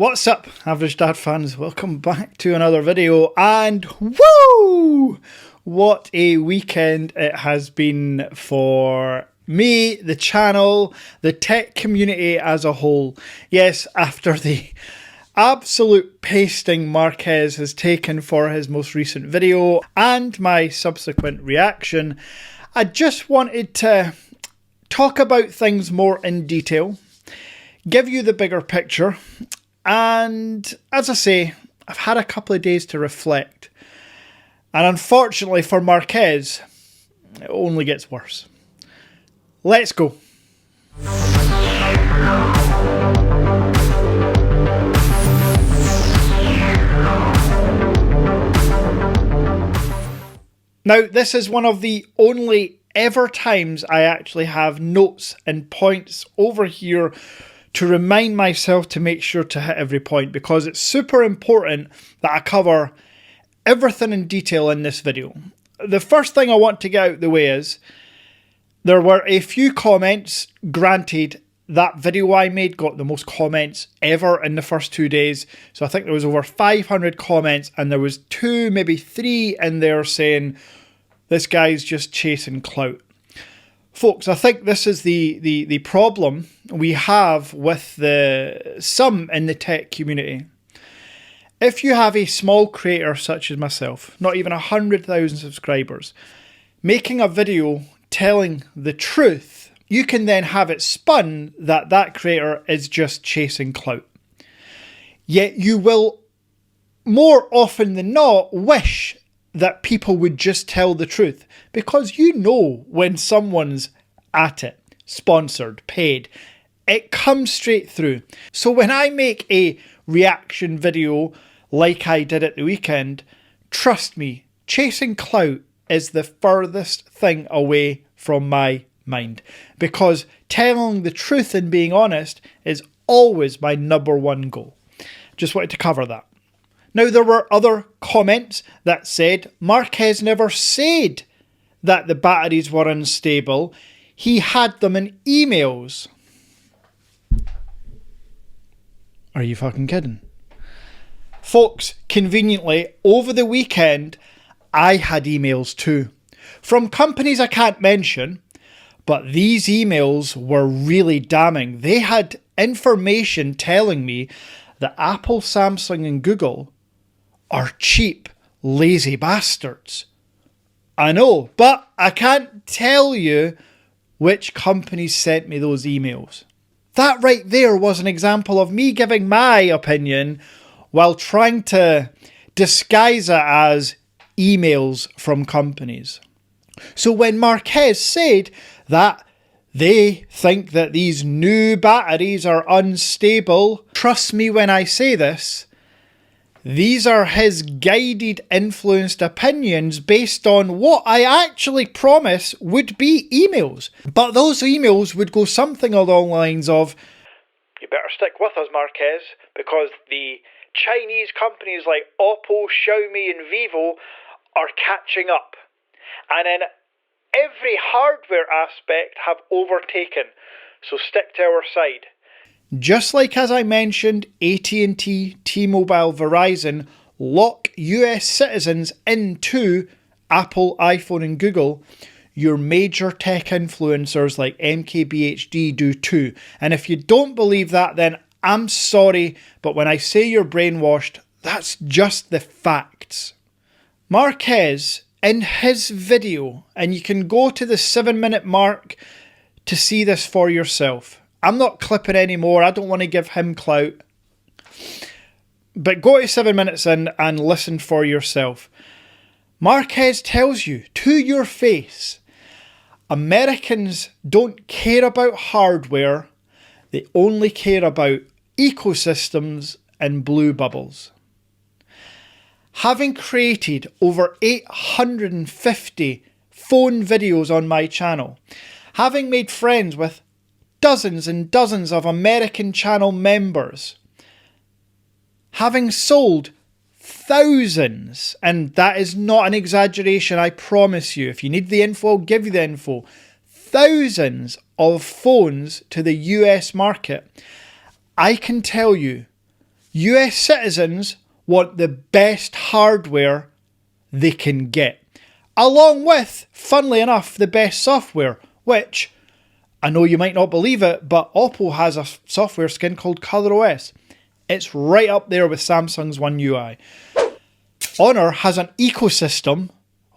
What's up, Average Dad fans? Welcome back to another video, and woo! What a weekend it has been for me, the channel, the tech community as a whole. Yes, after the absolute pasting Marquez has taken for his most recent video and my subsequent reaction, I just wanted to talk about things more in detail, give you the bigger picture. And as I say, I've had a couple of days to reflect. And unfortunately for Marquez, it only gets worse. Let's go. Now, this is one of the only ever times I actually have notes and points over here to remind myself to make sure to hit every point, because it's super important that I cover everything in detail in this video. The first thing I want to get out of the way is there were a few comments. Granted, that video I made got the most comments ever in the first 2 days. So I think there was over 500 comments, and there was 2, maybe 3 in there saying this guy's just chasing clout. Folks, I think this is the problem we have with some in the tech community. If you have a small creator such as myself, not even 100,000 subscribers, making a video telling the truth, you can then have it spun that that creator is just chasing clout. Yet you will more often than not wish that people would just tell the truth, because you know when someone's at it, sponsored, paid, it comes straight through. So when I make a reaction video like I did at the weekend, trust me, chasing clout is the furthest thing away from my mind, because telling the truth and being honest is always my #1 goal. Just wanted to cover that. Now, there were other comments that said Marquez never said that the batteries were unstable. He had them in emails. Are you fucking kidding? Folks, conveniently, over the weekend, I had emails too. From companies I can't mention, but these emails were really damning. They had information telling me that Apple, Samsung and Google are cheap, lazy bastards. I know, but I can't tell you which companies sent me those emails. That right there was an example of me giving my opinion while trying to disguise it as emails from companies. So when Marquez said that they think that these new batteries are unstable, trust me when I say this, these are his guided, influenced opinions based on what I actually promise would be emails. But those emails would go something along the lines of, you better stick with us, Marquez, because the Chinese companies like Oppo, Xiaomi and Vivo are catching up. And in every hardware aspect have overtaken. So stick to our side. Just like as I mentioned, AT&T, T-Mobile, Verizon lock US citizens into Apple, iPhone and Google, your major tech influencers like MKBHD do too. And if you don't believe that, then I'm sorry, but when I say you're brainwashed, that's just the facts. Marquez, in his video, and you can go to the 7-minute mark to see this for yourself. I'm not clipping anymore. I don't want to give him clout. But go to 7 minutes in and listen for yourself. Marquez tells you to your face, Americans don't care about hardware. They only care about ecosystems and blue bubbles. Having created over 850 phone videos on my channel, having made friends with dozens and dozens of American channel members, having sold thousands, and that is not an exaggeration, I promise you. If you need the info, I'll give you the info. Thousands of phones to the US market. I can tell you US citizens want the best hardware they can get, along with, funnily enough, the best software, which, I know you might not believe it, but Oppo has a software skin called ColorOS. It's right up there with Samsung's One UI. Honor has an ecosystem,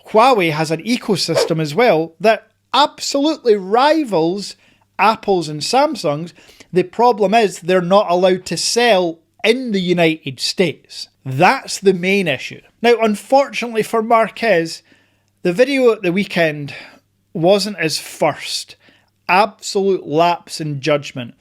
Huawei has an ecosystem as well, that absolutely rivals Apple's and Samsung's. The problem is they're not allowed to sell in the United States. That's the main issue. Now, unfortunately for Marquez, the video at the weekend wasn't his first. Absolute lapse in judgment.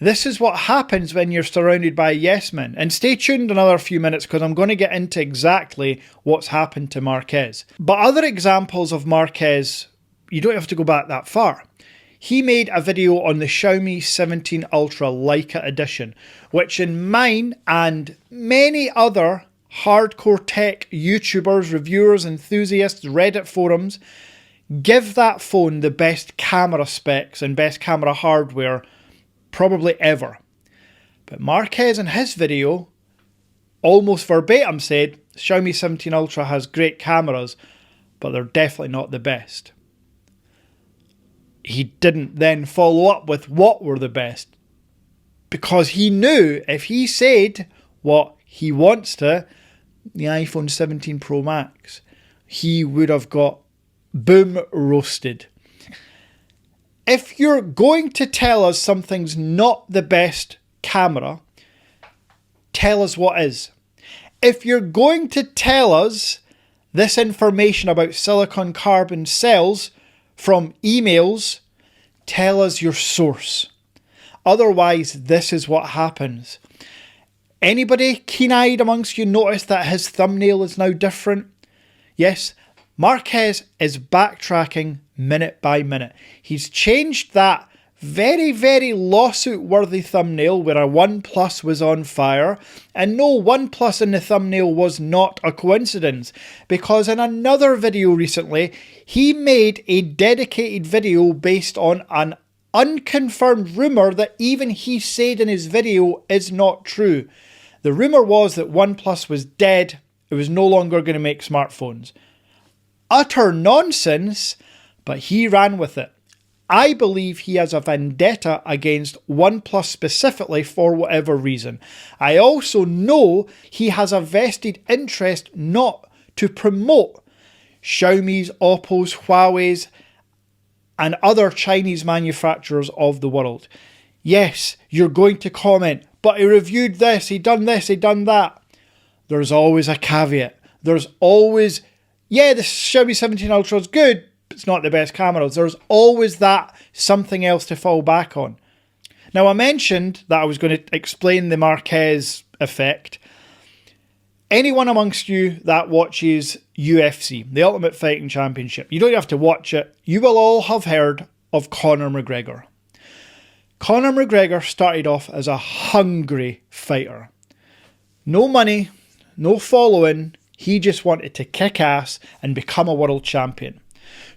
This is what happens when you're surrounded by yes men. And stay tuned another few minutes because I'm going to get into exactly what's happened to Marquez. But other examples of Marquez, you don't have to go back that far. He made a video on the Xiaomi 17 Ultra Leica Edition, which in mine and many other hardcore tech YouTubers, reviewers, enthusiasts, Reddit forums, give that phone the best camera specs and best camera hardware probably ever. But Marquez in his video almost verbatim said Xiaomi 17 Ultra has great cameras, but they're definitely not the best. He didn't then follow up with what were the best, because he knew if he said what he wants to, the iPhone 17 Pro Max, he would have got boom roasted. If you're going to tell us something's not the best camera, tell us what is. If you're going to tell us this information about silicon carbon cells from emails, tell us your source. Otherwise, this is what happens. Anybody keen-eyed amongst you notice that his thumbnail is now different? Yes, Marquez is backtracking minute by minute. He's changed that very, very lawsuit-worthy thumbnail where a OnePlus was on fire, and no, OnePlus in the thumbnail was not a coincidence, because in another video recently, he made a dedicated video based on an unconfirmed rumour that even he said in his video is not true. The rumour was that OnePlus was dead, it was no longer going to make smartphones. Utter nonsense, but he ran with it. I believe he has a vendetta against OnePlus specifically for whatever reason. I also know he has a vested interest not to promote Xiaomi's, Oppo's, Huawei's and other Chinese manufacturers of the world. Yes, you're going to comment, but he reviewed this, he done that. There's always a caveat. There's always, yeah, the Xiaomi 17 Ultra is good, it's not the best cameras. There's always that something else to fall back on. Now, I mentioned that I was going to explain the Marquez effect. Anyone amongst you that watches UFC, the Ultimate Fighting Championship, you don't have to watch it. You will all have heard of Conor McGregor. Conor McGregor started off as a hungry fighter. No money, no following. He just wanted to kick ass and become a world champion.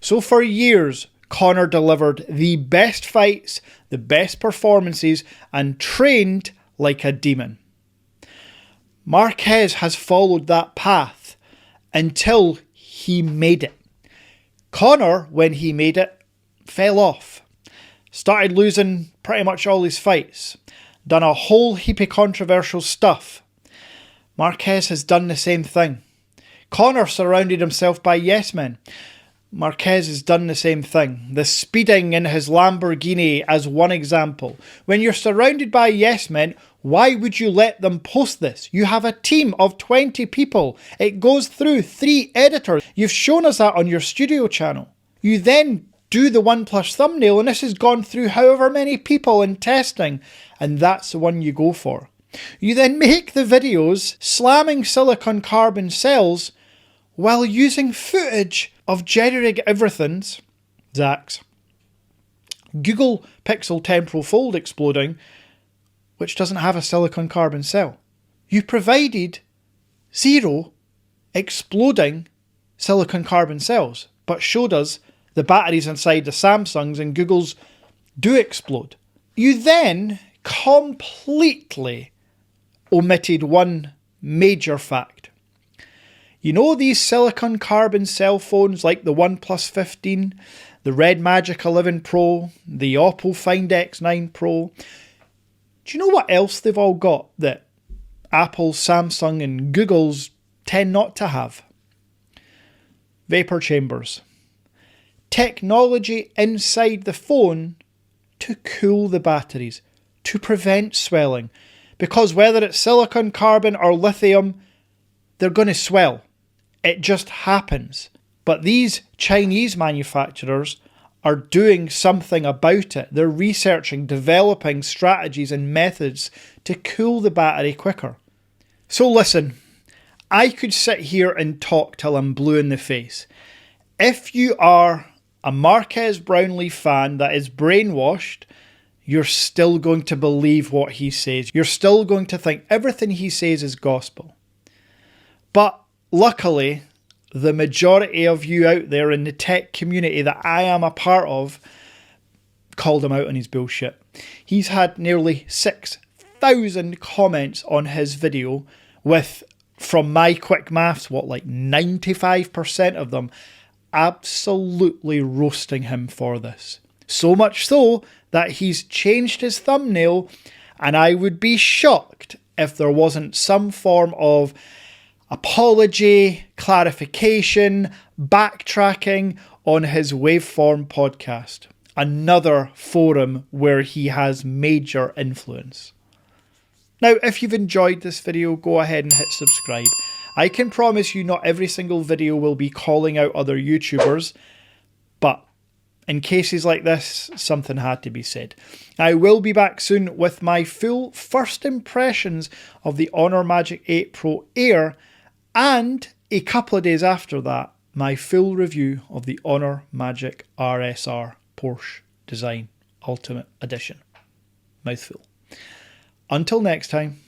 So for years, Conor delivered the best fights, the best performances, and trained like a demon. Marquez has followed that path until he made it. Conor, when he made it, fell off. Started losing pretty much all his fights. Done a whole heap of controversial stuff. Marquez has done the same thing. Conor surrounded himself by yes men. Marquez has done the same thing. The speeding in his Lamborghini as one example. When you're surrounded by yes men, why would you let them post this? You have a team of 20 people. It goes through 3 editors. You've shown us that on your studio channel. You then do the OnePlus thumbnail, and this has gone through however many people in testing, and that's the one you go for. You then make the videos slamming silicon carbon cells while using footage of Jerry Rig Everything's, Zach's, Google Pixel Temporal Fold exploding, which doesn't have a silicon carbon cell. You provided 0 exploding silicon carbon cells, but showed us the batteries inside the Samsungs and Google's do explode. You then completely omitted one major fact. You know these silicon carbon cell phones like the OnePlus 15, the Red Magic 11 Pro, the Oppo Find X9 Pro? Do you know what else they've all got that Apple, Samsung and Google's tend not to have? Vapor chambers. Technology inside the phone to cool the batteries, to prevent swelling. Because whether it's silicon carbon or lithium, they're going to swell. It just happens. But these Chinese manufacturers are doing something about it. They're researching, developing strategies and methods to cool the battery quicker. So listen, I could sit here and talk till I'm blue in the face. If you are a Marques Brownlee fan that is brainwashed, you're still going to believe what he says. You're still going to think everything he says is gospel. But luckily, the majority of you out there in the tech community that I am a part of called him out on his bullshit. He's had nearly 6,000 comments on his video with, from my quick maths, like 95% of them absolutely roasting him for this. So much so that he's changed his thumbnail, and I would be shocked if there wasn't some form of apology, clarification, backtracking on his Waveform podcast, another forum where he has major influence. Now, if you've enjoyed this video, go ahead and hit subscribe. I can promise you not every single video will be calling out other YouTubers, but in cases like this, something had to be said. I will be back soon with my full first impressions of the Honor Magic 8 Pro Air, and a couple of days after that, my full review of the Honor Magic RSR Porsche Design Ultimate Edition. Mouthful. Until next time.